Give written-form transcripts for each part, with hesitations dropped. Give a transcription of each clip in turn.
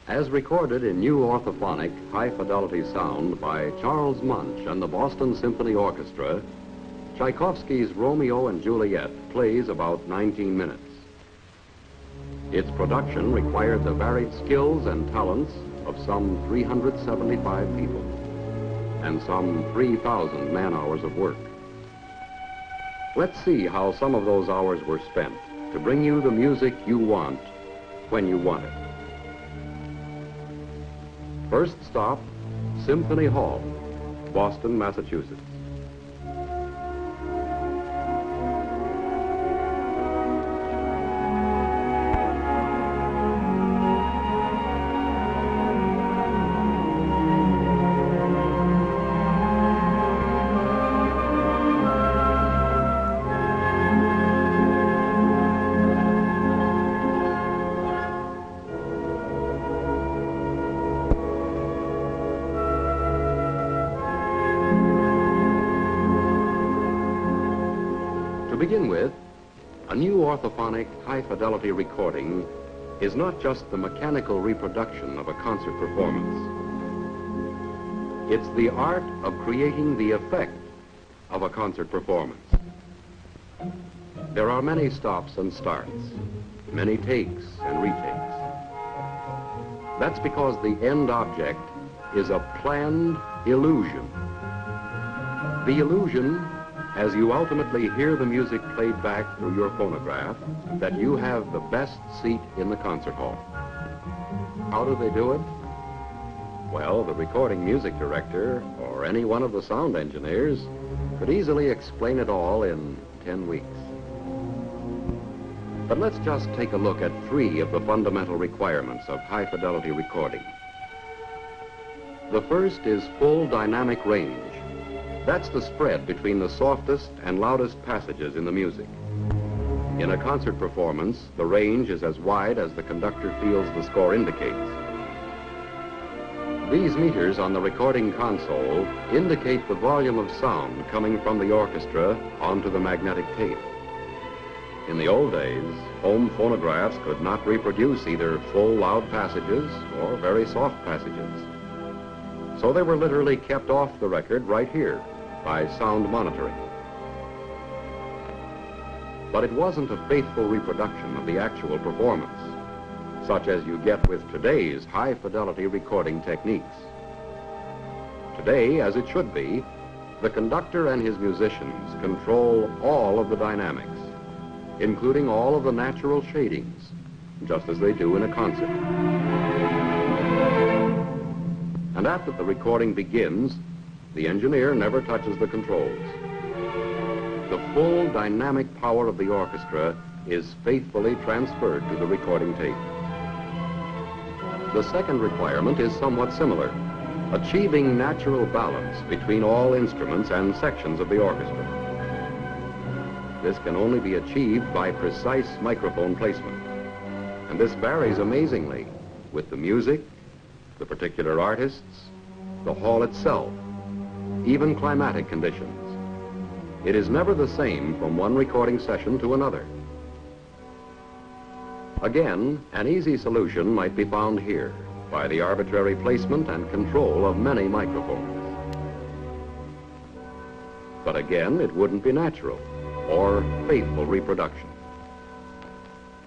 As recorded in new orthophonic, high-fidelity sound by Charles Munch and the Boston Symphony Orchestra, Tchaikovsky's Romeo and Juliet plays about 19 minutes. Its production required the varied skills and talents of some 375 people and some 3,000 man-hours of work. Let's see how some of those hours were spent to bring you the music you want when you want it. First stop, Symphony Hall, Boston, Massachusetts. To begin with, a new orthophonic high-fidelity recording is not just the mechanical reproduction of a concert performance. It's the art of creating the effect of a concert performance. There are many stops and starts, many takes and retakes. That's because the end object is a planned illusion. The illusion, as you ultimately hear the music played back through your phonograph, that you have the best seat in the concert hall. How do they do it? Well, the recording music director or any one of the sound engineers could easily explain it all in 10 weeks. But let's just take a look at 3 of the fundamental requirements of high-fidelity recording. The first is full dynamic range. That's the spread between the softest and loudest passages in the music. In a concert performance, the range is as wide as the conductor feels the score indicates. These meters on the recording console indicate the volume of sound coming from the orchestra onto the magnetic tape. In the old days, home phonographs could not reproduce either full loud passages or very soft passages. So they were literally kept off the record right here by sound monitoring. But it wasn't a faithful reproduction of the actual performance, such as you get with today's high-fidelity recording techniques. Today, as it should be, the conductor and his musicians control all of the dynamics, including all of the natural shadings, just as they do in a concert. And after the recording begins, the engineer never touches the controls. The full dynamic power of the orchestra is faithfully transferred to the recording tape. The second requirement is somewhat similar, achieving natural balance between all instruments and sections of the orchestra. This can only be achieved by precise microphone placement, and this varies amazingly with the music, the particular artists, the hall itself, even climatic conditions. It is never the same from one recording session to another. Again, an easy solution might be found here by the arbitrary placement and control of many microphones. But again, it wouldn't be natural or faithful reproduction.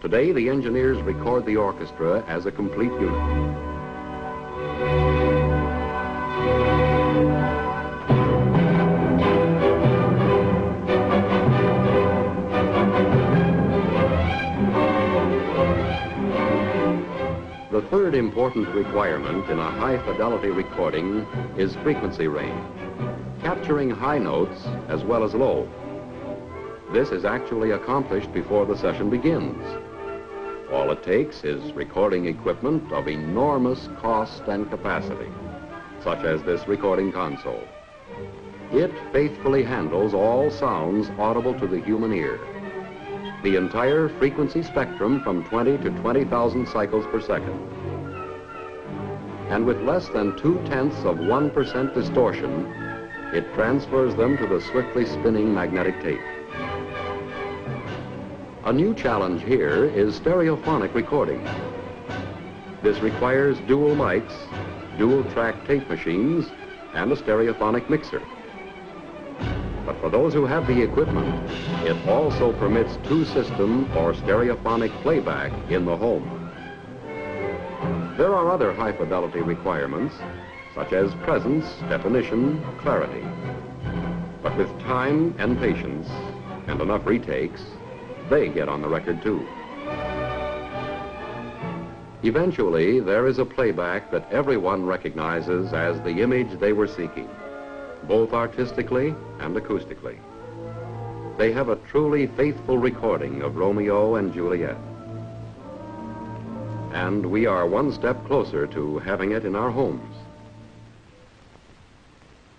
Today, the engineers record the orchestra as a complete unit. The third important requirement in a high-fidelity recording is frequency range, capturing high notes as well as low. This is actually accomplished before the session begins. All it takes is recording equipment of enormous cost and capacity, such as this recording console. It faithfully handles all sounds audible to the human ear. The entire frequency spectrum from 20 to 20,000 cycles per second. And with less than 0.2% distortion, it transfers them to the swiftly spinning magnetic tape. A new challenge here is stereophonic recording. This requires dual mics, dual-track tape machines, and a stereophonic mixer. But for those who have the equipment, it also permits two-system or stereophonic playback in the home. There are other high-fidelity requirements, such as presence, definition, clarity. But with time and patience and enough retakes, they get on the record too. Eventually, there is a playback that everyone recognizes as the image they were seeking, both artistically and acoustically. They have a truly faithful recording of Romeo and Juliet. And we are one step closer to having it in our homes.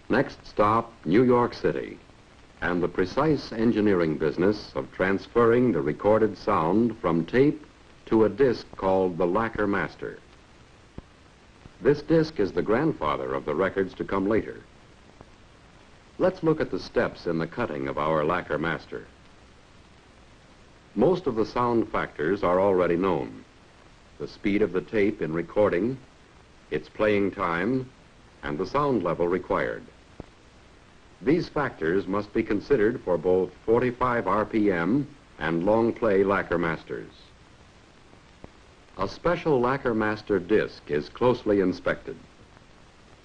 Next stop, New York City, and the precise engineering business of transferring the recorded sound from tape to a disc called the Lacquer Master. This disc is the grandfather of the records to come later. Let's look at the steps in the cutting of our Lacquer Master. Most of the sound factors are already known. The speed of the tape in recording, its playing time, and the sound level required. These factors must be considered for both 45 RPM and long play Lacquer Masters. A special Lacquer Master disc is closely inspected.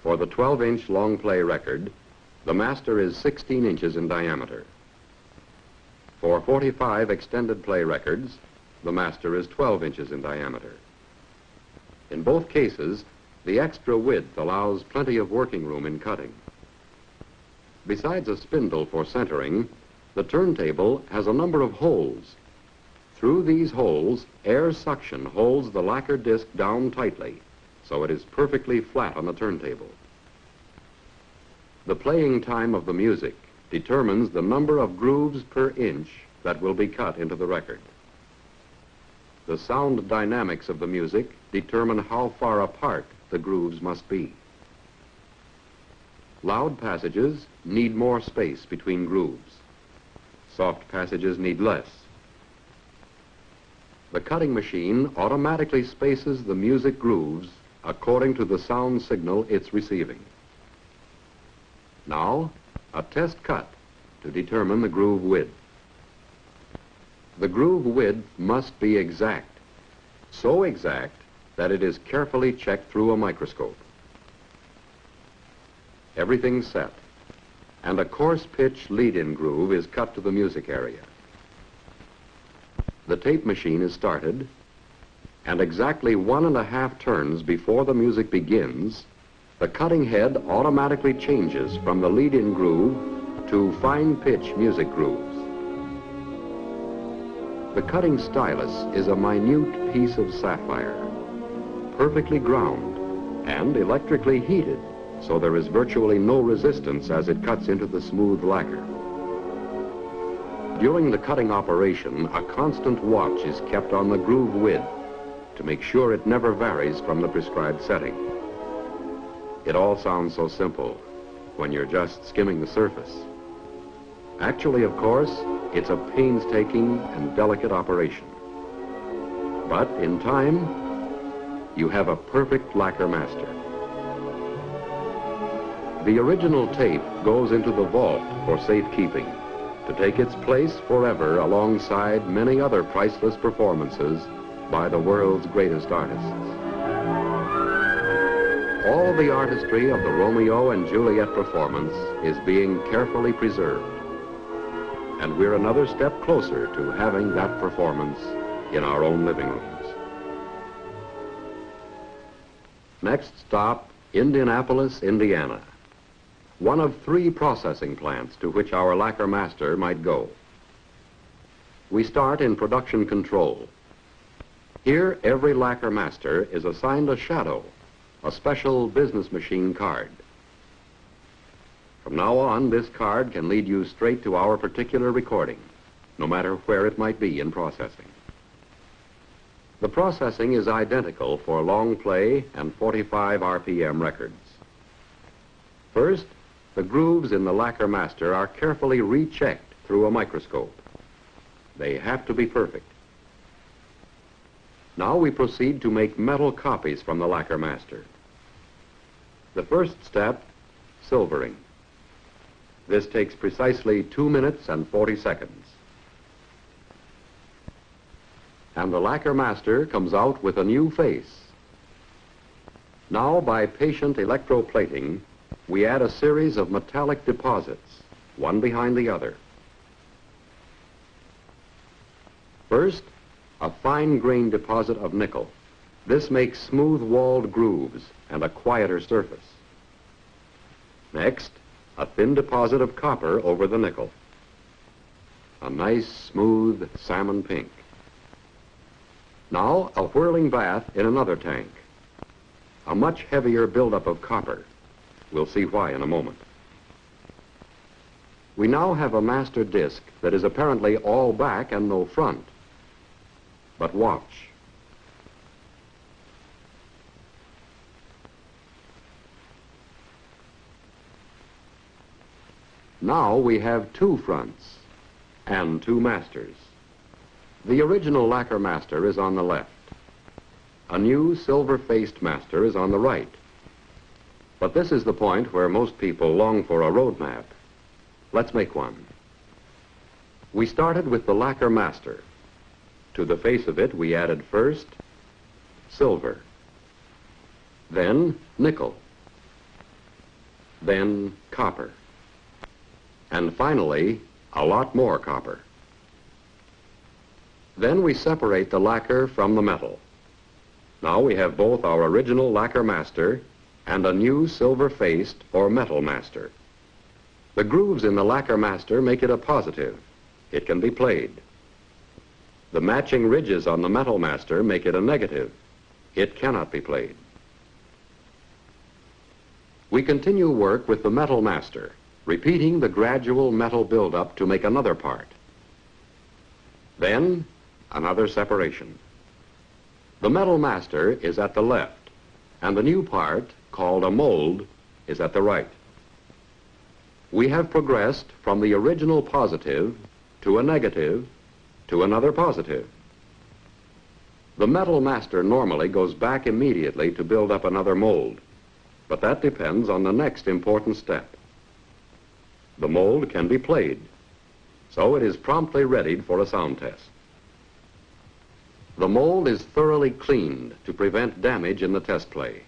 For the 12-inch long play record, the master is 16 inches in diameter. For 45 extended play records, the master is 12 inches in diameter. In both cases, the extra width allows plenty of working room in cutting. Besides a spindle for centering, the turntable has a number of holes. Through these holes, air suction holds the lacquer disc down tightly, so it is perfectly flat on the turntable. The playing time of the music determines the number of grooves per inch that will be cut into the record. The sound dynamics of the music determine how far apart the grooves must be. Loud passages need more space between grooves. Soft passages need less. The cutting machine automatically spaces the music grooves according to the sound signal it's receiving. Now, a test cut to determine the groove width. The groove width must be exact, so exact that it is carefully checked through a microscope. Everything's set, and a coarse pitch lead-in groove is cut to the music area. The tape machine is started, and exactly 1.5 turns before the music begins, the cutting head automatically changes from the lead-in groove to fine-pitch music grooves. The cutting stylus is a minute piece of sapphire, perfectly ground and electrically heated, so there is virtually no resistance as it cuts into the smooth lacquer. During the cutting operation, a constant watch is kept on the groove width to make sure it never varies from the prescribed setting. It all sounds so simple when you're just skimming the surface. Actually, of course, it's a painstaking and delicate operation. But in time, you have a perfect Lacquer Master. The original tape goes into the vault for safekeeping, to take its place forever alongside many other priceless performances by the world's greatest artists. All the artistry of the Romeo and Juliet performance is being carefully preserved. And we're another step closer to having that performance in our own living rooms. Next stop, Indianapolis, Indiana. One of 3 processing plants to which our Lacquer Master might go. We start in production control. Here, every Lacquer Master is assigned a shadow, a special business machine card. From now on, this card can lead you straight to our particular recording, no matter where it might be in processing. The processing is identical for long play and 45 RPM records. First, the grooves in the Lacquer Master are carefully rechecked through a microscope. They have to be perfect. Now we proceed to make metal copies from the lacquer master. The first step, silvering. This takes precisely 2 minutes and 40 seconds. And the lacquer master comes out with a new face. Now, by patient electroplating, we add a series of metallic deposits, one behind the other. First, a fine-grained deposit of nickel. This makes smooth-walled grooves and a quieter surface. Next, a thin deposit of copper over the nickel. A nice, smooth salmon pink. Now, a whirling bath in another tank. A much heavier buildup of copper. We'll see why in a moment. We now have a master disc that is apparently all back and no front. But watch. Now we have two fronts and two masters. The original lacquer master is on the left. A new silver-faced master is on the right. But this is the point where most people long for a road map. Let's make one. We started with the lacquer master. To the face of it, we added first silver, then nickel, then copper, and finally, a lot more copper. Then we separate the lacquer from the metal. Now we have both our original lacquer master and a new silver-faced or metal master. The grooves in the lacquer master make it a positive. It can be played. The matching ridges on the metal master make it a negative. It cannot be played. We continue work with the metal master, repeating the gradual metal buildup to make another part. Then, another separation. The metal master is at the left, and the new part, called a mold, is at the right. We have progressed from the original positive to a negative to another positive. The metal master normally goes back immediately to build up another mold, but that depends on the next important step. The mold can be played, so it is promptly readied for a sound test. The mold is thoroughly cleaned to prevent damage in the test play.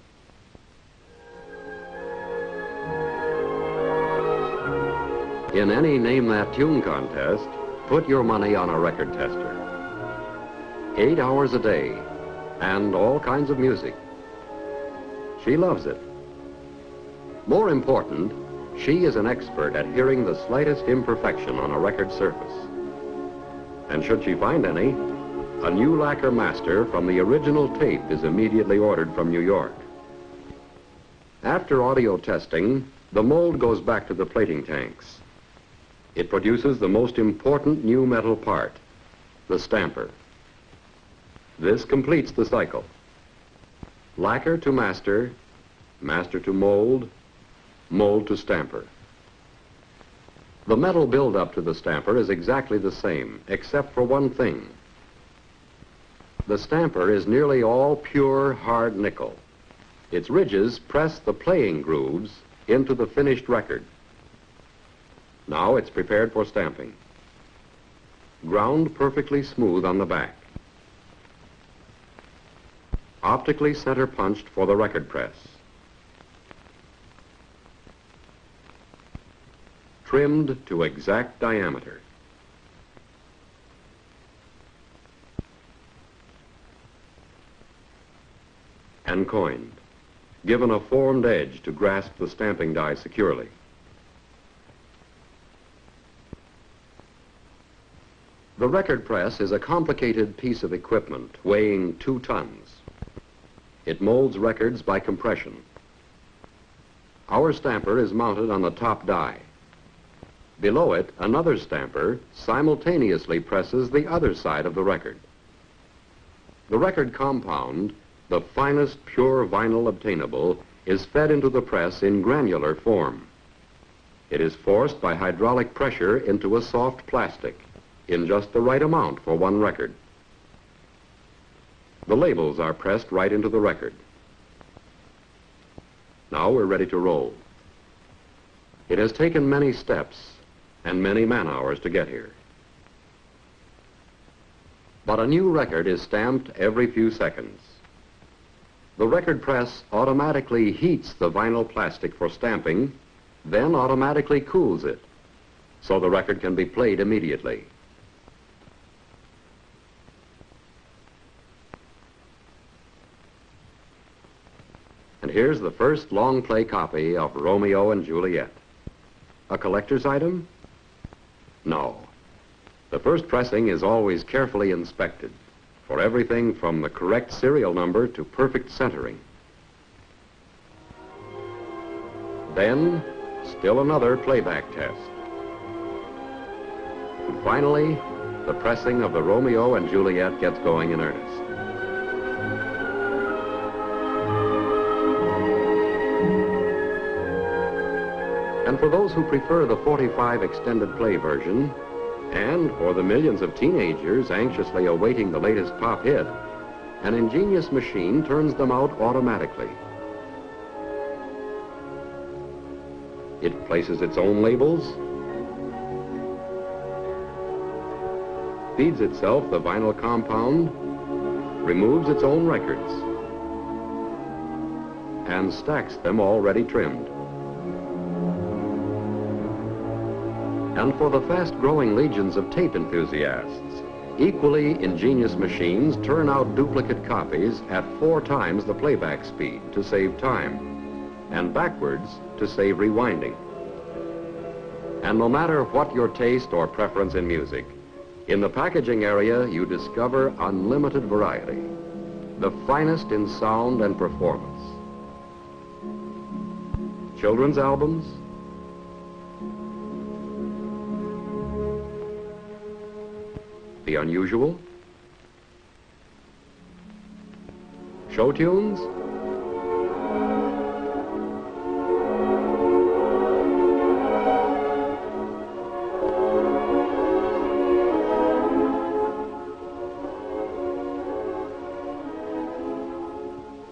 In any Name That Tune contest, put your money on a record tester. 8 hours a day, and all kinds of music. She loves it. More important, she is an expert at hearing the slightest imperfection on a record surface. And should she find any, a new lacquer master from the original tape is immediately ordered from New York. After audio testing, the mold goes back to the plating tanks. It produces the most important new metal part, the stamper. This completes the cycle. Lacquer to master, master to mold, mold to stamper. The metal buildup to the stamper is exactly the same, except for one thing. The stamper is nearly all pure hard nickel. Its ridges press the playing grooves into the finished record. Now it's prepared for stamping. Ground perfectly smooth on the back. Optically center punched for the record press. Trimmed to exact diameter. And coined, given a formed edge to grasp the stamping die securely. The record press is a complicated piece of equipment weighing 2 tons. It molds records by compression. Our stamper is mounted on the top die. Below it, another stamper simultaneously presses the other side of the record. The record compound, the finest pure vinyl obtainable, is fed into the press in granular form. It is forced by hydraulic pressure into a soft plastic in just the right amount for one record. The labels are pressed right into the record. Now we're ready to roll. It has taken many steps and many man-hours to get here. But a new record is stamped every few seconds. The record press automatically heats the vinyl plastic for stamping, then automatically cools it, so the record can be played immediately. And here's the first long-play copy of Romeo and Juliet. A collector's item? No. The first pressing is always carefully inspected for everything from the correct serial number to perfect centering. Then, still another playback test. And finally, the pressing of the Romeo and Juliet gets going in earnest. And for those who prefer the 45 extended play version, and for the millions of teenagers anxiously awaiting the latest pop hit, an ingenious machine turns them out automatically. It places its own labels, feeds itself the vinyl compound, removes its own records, and stacks them already trimmed. And for the fast-growing legions of tape enthusiasts, equally ingenious machines turn out duplicate copies at 4 times the playback speed to save time, and backwards to save rewinding. And no matter what your taste or preference in music, in the packaging area you discover unlimited variety, the finest in sound and performance. Children's albums, the unusual, show tunes,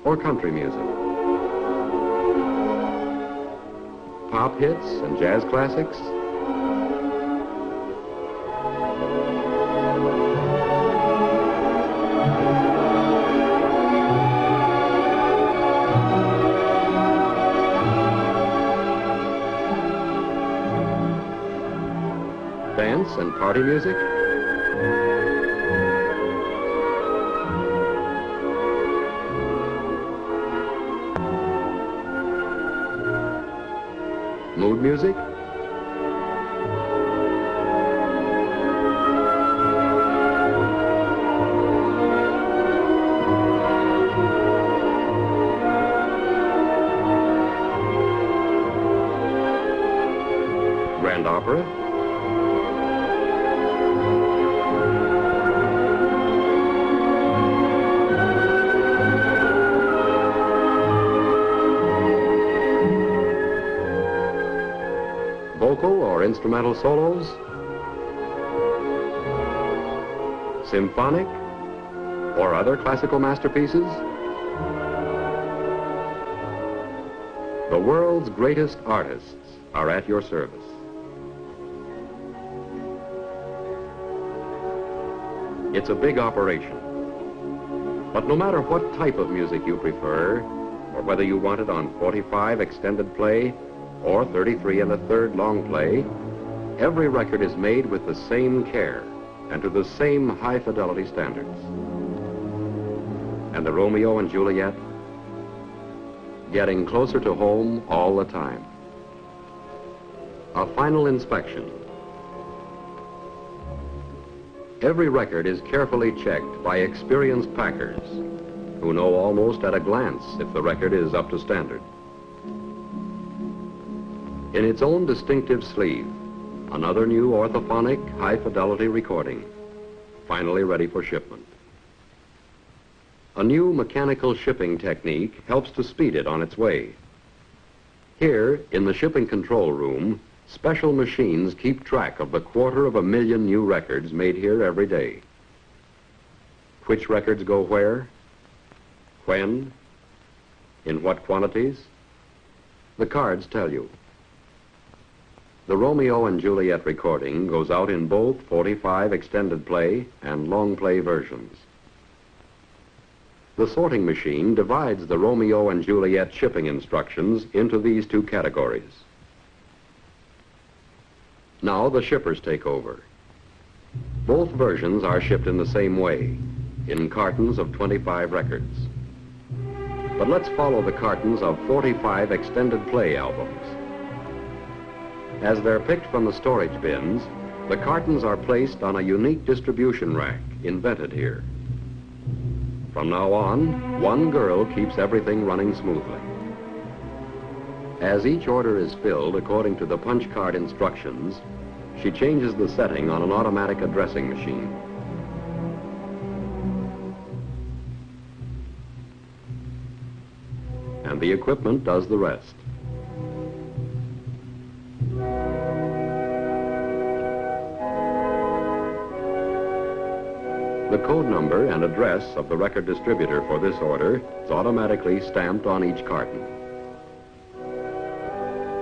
or country music, pop hits and jazz classics, dance and party music, mood music, grand opera, vocal or instrumental solos, symphonic or other classical masterpieces. The world's greatest artists are at your service. It's a big operation. But no matter what type of music you prefer, or whether you want it on 45 extended play or 33 1/3 long play, every record is made with the same care and to the same high fidelity standards. And the Romeo and Juliet, getting closer to home all the time. A final inspection. Every record is carefully checked by experienced packers who know almost at a glance if the record is up to standard. In its own distinctive sleeve, another new orthophonic high-fidelity recording, finally ready for shipment. A new mechanical shipping technique helps to speed it on its way. Here, in the shipping control room, special machines keep track of the 250,000 new records made here every day. Which records go where When? In what quantities? The cards tell you. The Romeo and Juliet recording goes out in both 45 extended play and long play versions. The sorting machine divides the Romeo and Juliet shipping instructions into these two categories. Now the shippers take over. Both versions are shipped in the same way, in cartons of 25 records. But let's follow the cartons of 45 extended play albums. As they're picked from the storage bins, the cartons are placed on a unique distribution rack invented here. From now on, one girl keeps everything running smoothly. As each order is filled according to the punch card instructions, she changes the setting on an automatic addressing machine. And the equipment does the rest. The code number and address of the record distributor for this order is automatically stamped on each carton.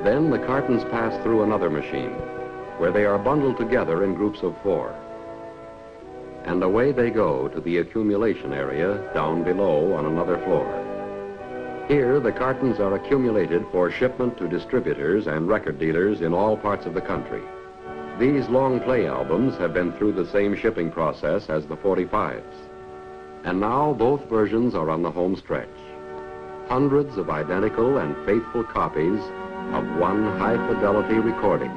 Then the cartons pass through another machine, where they are bundled together in groups of 4. And away they go to the accumulation area down below on another floor. Here, the cartons are accumulated for shipment to distributors and record dealers in all parts of the country. These long play albums have been through the same shipping process as the 45s. And now both versions are on the home stretch. Hundreds of identical and faithful copies of one high-fidelity recording.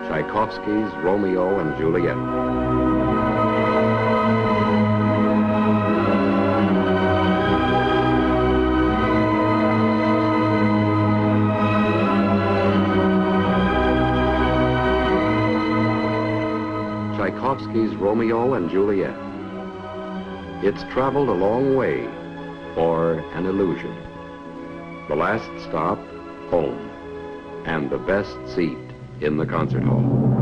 Tchaikovsky's Romeo and Juliet. Tchaikovsky's Romeo and Juliet. It's traveled a long way for an illusion. The last stop, home, and the best seat in the concert hall.